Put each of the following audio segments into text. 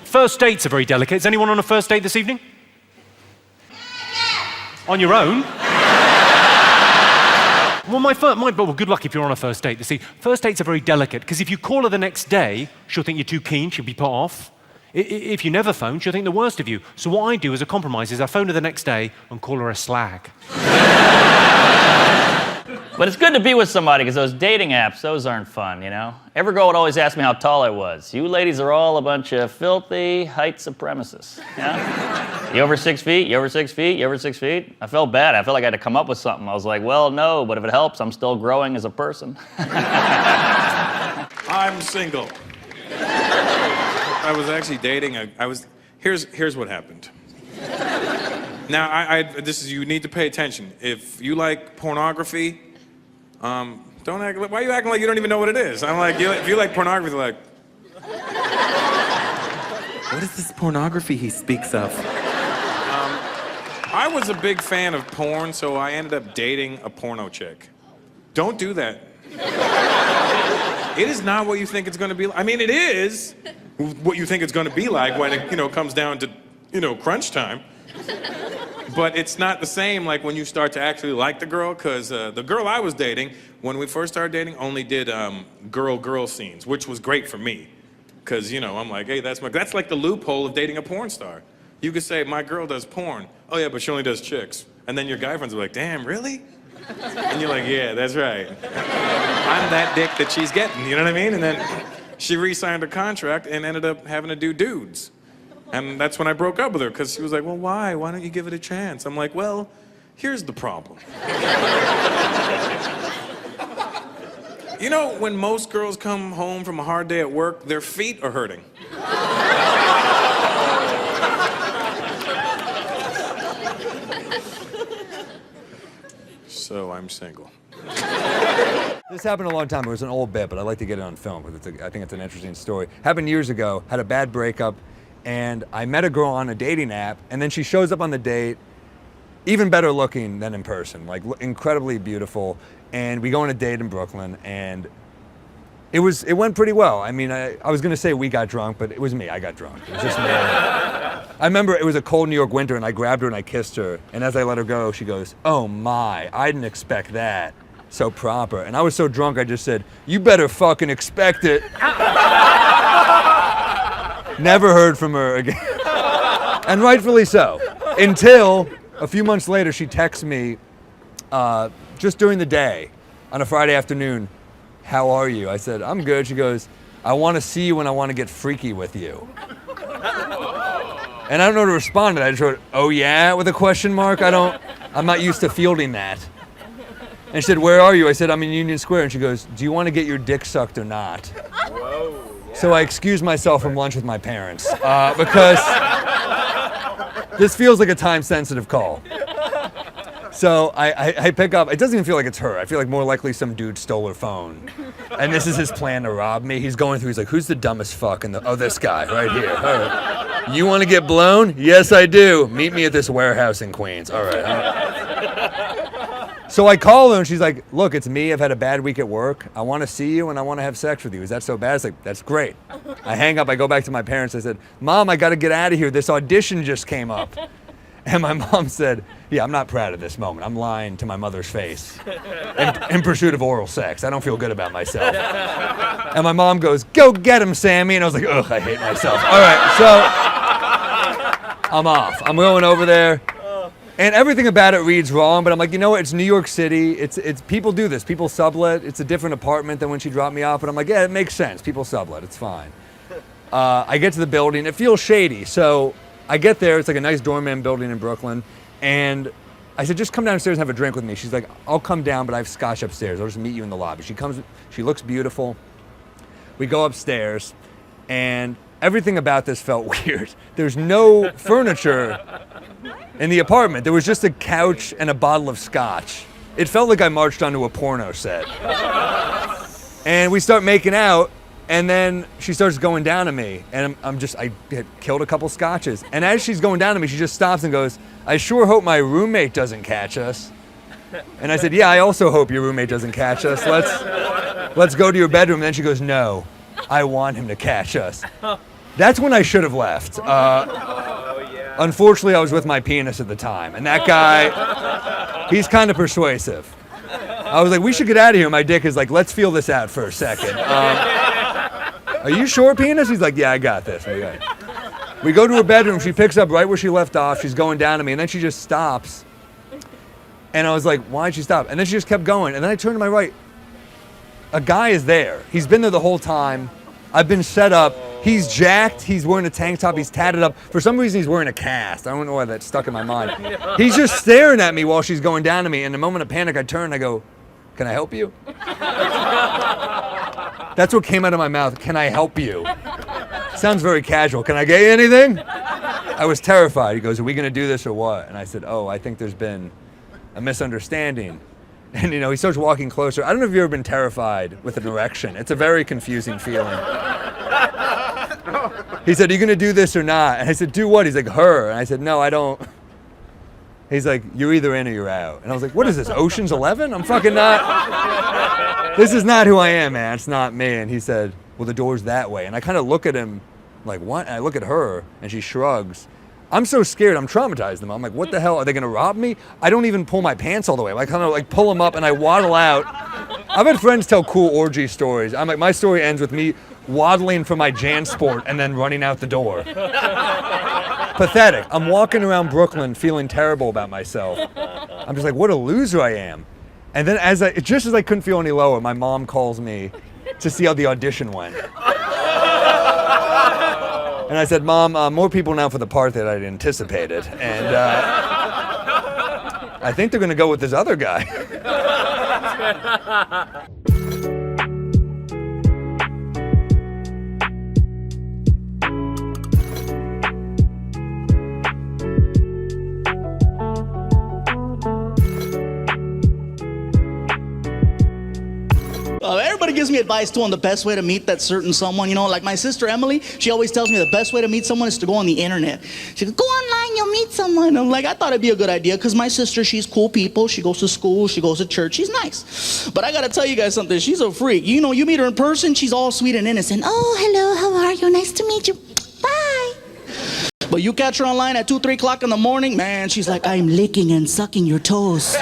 First dates are very delicate. Is anyone on a first date this evening? On your own? Well, good luck if you're on a first date. You see, first dates are very delicate, because if you call her the next day, she'll think you're too keen, she'll be put off. If you never phone, she'll think the worst of you. So what I do as a compromise is I phone her the next day and call her a slag. But it's good to be with somebody, because those dating apps, those aren't fun, you know? Every girl would always ask me how tall I was. You ladies are all a bunch of filthy height supremacists. Yeah? You over 6 feet? You over 6 feet? You over 6 feet? I felt bad. I felt like I had to come up with something. I was like, well, no, but if it helps, I'm still growing as a person. I'm single. I was actually dating here's what happened. Now, you need to pay attention. If you like pornography, don't act like, why are you acting like you don't even know what it is? I'm like, if you like pornography, they're like, what is this pornography he speaks of? I was a big fan of porn, so I ended up dating a porno chick. Don't do that. It is not what you think it's going to be like. I mean, it is what you think it's going to be like when it, comes down to, crunch time. But it's not the same like when you start to actually like the girl, because the girl I was dating, when we first started dating, only did girl-girl scenes, which was great for me. Because, I'm like, hey, that's like the loophole of dating a porn star. You could say, my girl does porn. Oh, yeah, but she only does chicks. And then your guy friends are like, damn, really? And you're like, yeah, that's right. I'm that dick that she's getting, you know what I mean? And then she re-signed her contract and ended up having to do dudes. And that's when I broke up with her, because she was like, well, why? Why don't you give it a chance? I'm like, well, here's the problem. When most girls come home from a hard day at work, their feet are hurting. So I'm single. This happened a long time ago. It was an old bit, but I'd like to get it on film, because I think it's an interesting story. Happened years ago, had a bad breakup, and I met a girl on a dating app, and then she shows up on the date, even better looking than in person, like incredibly beautiful, and we go on a date in Brooklyn, and it went pretty well. I mean, I was gonna say we got drunk, but it was me, I got drunk. It was just me. I remember it was a cold New York winter, and I grabbed her and I kissed her, and as I let her go, she goes, oh my, I didn't expect that. So proper. And I was so drunk, I just said, you better fucking expect it. Never heard from her again. And rightfully so. Until a few months later, she texts me just during the day on a Friday afternoon, how are you? I said, I'm good. She goes, I want to see you and I want to get freaky with you. And I don't know how to respond to that. I just wrote, oh yeah, with a question mark? I'm not used to fielding that. And she said, where are you? I said, I'm in Union Square. And she goes, do you want to get your dick sucked or not? Whoa. So I excused myself from lunch with my parents because this feels like a time-sensitive call. So I pick up. It doesn't even feel like it's her. I feel like more likely some dude stole her phone. And this is his plan to rob me. He's going through, he's like, who's the dumbest fuck in the, oh, this guy right here. All right. You want to get blown? Yes, I do. Meet me at this warehouse in Queens. All right. So I call her and she's like, look, it's me. I've had a bad week at work. I want to see you and I want to have sex with you. Is that so bad? It's like, that's great. I hang up. I go back to my parents. I said, Mom, I got to get out of here. This audition just came up. And my mom said, yeah, I'm not proud of this moment. I'm lying to my mother's face in pursuit of oral sex. I don't feel good about myself. And my mom goes, go get him, Sammy. And I was like, ugh, I hate myself. All right, so I'm off. I'm going over there. And everything about it reads wrong, but I'm like, you know what? It's New York City. It's people do this. People sublet. It's a different apartment than when she dropped me off. But I'm like, yeah, it makes sense. People sublet. It's fine. I get to the building. It feels shady. So I get there. It's like a nice doorman building in Brooklyn. And I said, just come downstairs and have a drink with me. She's like, I'll come down, but I have scotch upstairs. I'll just meet you in the lobby. She comes. She looks beautiful. We go upstairs, and everything about this felt weird. There's no furniture in the apartment. There was just a couch and a bottle of scotch. It felt like I marched onto a porno set. And we start making out, and then she starts going down to me, and I had killed a couple scotches. And as she's going down to me, she just stops and goes, I sure hope my roommate doesn't catch us. And I said, yeah, I also hope your roommate doesn't catch us. Let's go to your bedroom. And then she goes, no, I want him to catch us. That's when I should have left. Unfortunately, I was with my penis at the time, and that guy, he's kind of persuasive. I was like, we should get out of here. My dick is like, let's feel this out for a second. Are you sure, penis? He's like, yeah, I got this. We go to her bedroom. She picks up right where she left off. She's going down to me, and then she just stops. And I was like, why'd she stop? And then she just kept going. And then I turned to my right. A guy is there. He's been there the whole time. I've been set up. He's jacked. He's wearing a tank top. He's tatted up. For some reason, he's wearing a cast. I don't know why that stuck in my mind. He's just staring at me while she's going down to me. In a moment of panic, I turn and I go, can I help you? That's what came out of my mouth. Can I help you? Sounds very casual. Can I get you anything? I was terrified. He goes, are we going to do this or what? And I said, oh, I think there's been a misunderstanding. And, he starts walking closer. I don't know if you've ever been terrified with an erection. It's a very confusing feeling. He said, are you going to do this or not? And I said, do what? He's like, her. And I said, no, I don't. He's like, you're either in or you're out. And I was like, what is this, Ocean's 11? I'm fucking not. This is not who I am, man. It's not me. And he said, well, the door's that way. And I kind of look at him like, what? And I look at her, and she shrugs. I'm so scared, I'm traumatized them. I'm like, what the hell, are they gonna rob me? I don't even pull my pants all the way. I kind of like pull them up and I waddle out. I've had friends tell cool orgy stories. I'm like, my story ends with me waddling from my JanSport and then running out the door. Pathetic. I'm walking around Brooklyn feeling terrible about myself. I'm just like, what a loser I am. And then just as I couldn't feel any lower, my mom calls me to see how the audition went. And I said, Mom, more people now for the part that I'd anticipated. And I think they're going to go with this other guy. Everybody gives me advice too on the best way to meet that certain someone. Like my sister Emily, she always tells me the best way to meet someone is to go on the internet. She goes, go online, you'll meet someone. I'm like, I thought it'd be a good idea because my sister, she's cool people. She goes to school, she goes to church, she's nice. But I gotta tell you guys something, she's a freak. You meet her in person, she's all sweet and innocent. Oh, hello, how are you? Nice to meet you. Bye. But you catch her online at 2, 3 o'clock in the morning, man, she's like, I'm licking and sucking your toes.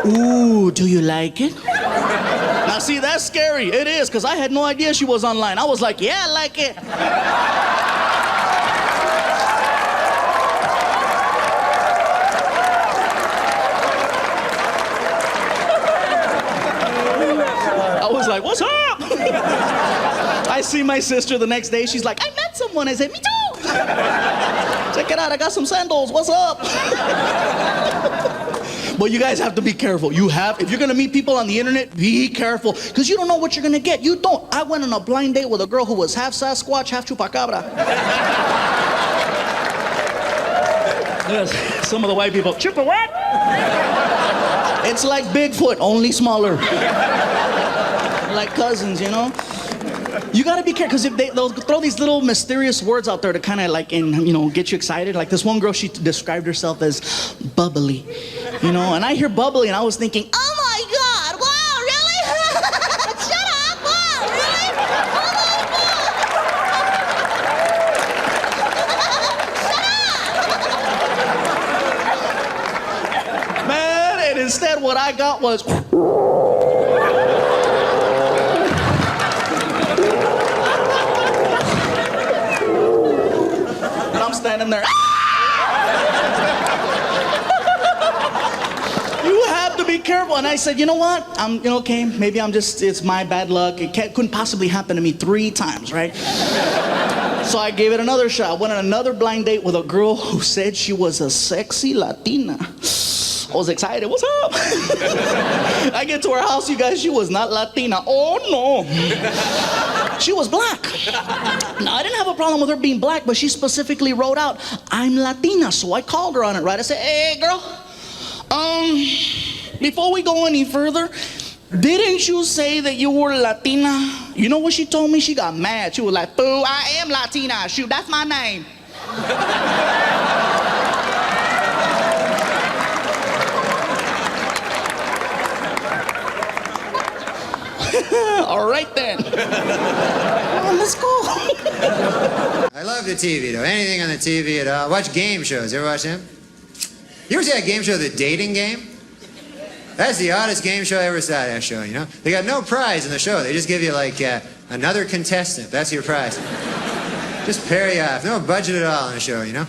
Ooh, do you like it? Now see, that's scary. It is, because I had no idea she was online. I was like, yeah, I like it. I was like, what's up? I see my sister the next day. She's like, I met someone. I said, me too. Check it out, I got some sandals. What's up? But you guys have to be careful. If you're gonna meet people on the internet, be careful, because you don't know what you're gonna get. You don't. I went on a blind date with a girl who was half Sasquatch, half Chupacabra. Yes, some of the white people, Chupa what? It's like Bigfoot, only smaller. Like cousins, You gotta be careful, because they'll throw these little mysterious words out there to kind of get you excited. Like this one girl, she described herself as bubbly, and I hear bubbly and I was thinking, oh my God, wow, really? Shut up, wow, really? Shut up! Man, and instead what I got was standing there. You have to be careful. And I said, you know what? Okay, maybe it's my bad luck. It couldn't possibly happen to me 3 times, right? So I gave it another shot. I went on another blind date with a girl who said she was a sexy Latina. I was excited. What's up? I get to her house, you guys. She was not Latina. Oh, no. She was black. Now, I didn't have a problem with her being black, but she specifically wrote out, I'm Latina. So I called her on it, right? I said, hey, girl, before we go any further, didn't you say that you were Latina? You know what she told me? She got mad. She was like, boo, I am Latina. Shoot, that's my name. All right then. Come on, let's go. I love the TV, though. Anything on the TV at all. Watch game shows. You ever watch them? You ever see that game show, The Dating Game? That's the oddest game show I ever saw, that show, you know? They got no prize in the show. They just give you, like, another contestant. That's your prize. Just pair you off. No budget at all on the show, you know?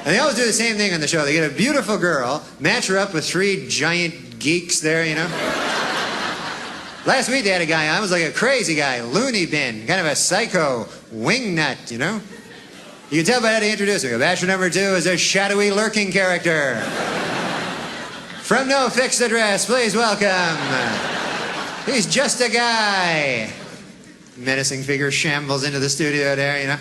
And they always do the same thing on the show. They get a beautiful girl, match her up with 3 giant geeks there, you know? Last week they had a guy on, was like a crazy guy, loony bin, kind of a psycho wingnut, you know? You can tell by how they introduce him. Bachelor number 2 is a shadowy, lurking character. From no fixed address, please welcome. He's just a guy. Menacing figure shambles into the studio there, you know?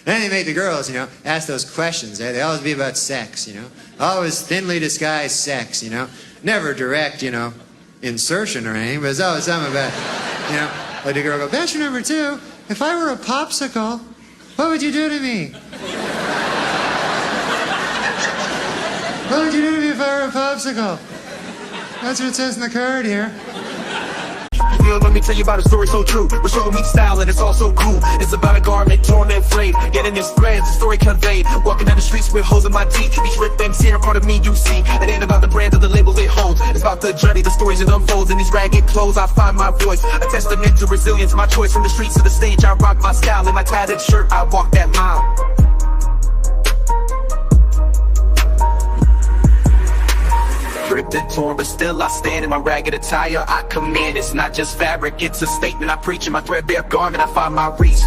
Then they make the girls, you know, ask those questions. They always be about sex, you know? Always thinly disguised sex, you know? Never direct, you know, insertion or anything, but it's always something about, you know, like the girl go, Bachelor number 2, if I were a popsicle, what would you do to me? What would you do to me if I were a popsicle? That's what it says in the card here. Let me tell you about a story so true. We're showing me style and it's all so cool. It's about a garment torn and frayed, getting this threads, the story conveyed. Walking down the streets with holes in my teeth. Each rip things here, part of me you see. It ain't about the brand or the label it holds. It's about the journey, the stories it unfolds. In these ragged clothes I find my voice. A testament to resilience, my choice. From the streets to the stage I rock my style. In my tattered shirt I walk that mile. Ripped and torn, but still I stand in my ragged attire. I command, it's not just fabric, it's a statement I preach. In my threadbare garment, I find my reach.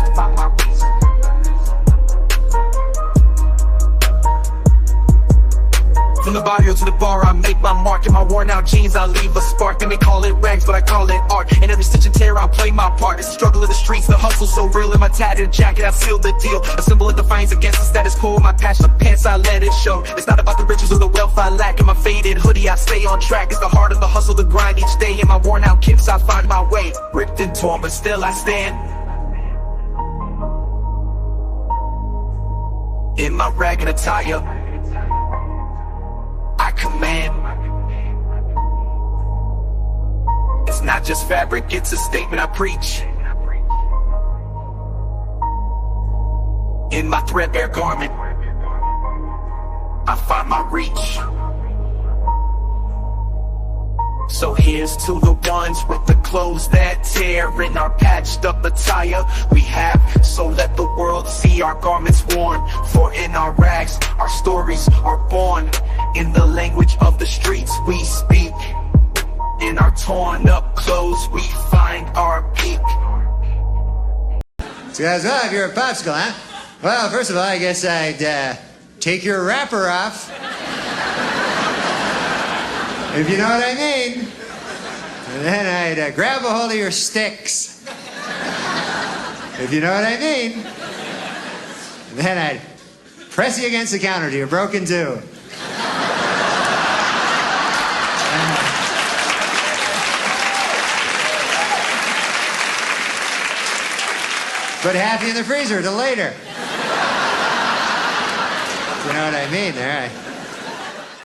From the barrio to the bar, I make my mark. In my worn out jeans, I leave a spark. And they call it rags, but I call it art. In every stitch and tear, I play my part. It's the struggle of the streets, the hustle so real. In my tattered jacket, I seal the deal. A symbol of defiance against the status quo. My passion of pants, I let it show. It's not about the riches or the wealth I lack. In my faded hoodie, I stay on track. It's the heart of the hustle, the grind each day. In my worn out kicks, I find my way. Ripped and torn, but still I stand. In my ragged attire, I command. It's not just fabric, it's a statement I preach. In my threadbare garment, I find my reach. So here's to the ones with the clothes that tear. In our patched up attire we have, so let the world see our garments worn. For in our rags, our stories are born. In the language of the streets we speak. In our torn up clothes we find our peak. So guys, well, if you're a popsicle, huh? Well, first of all, I guess I'd take your wrapper off. If you know what I mean. And then I'd grab a hold of your sticks. If you know what I mean. And then I'd press you against the counter till you're broken too. Put half you in the freezer till later. You know what I mean there?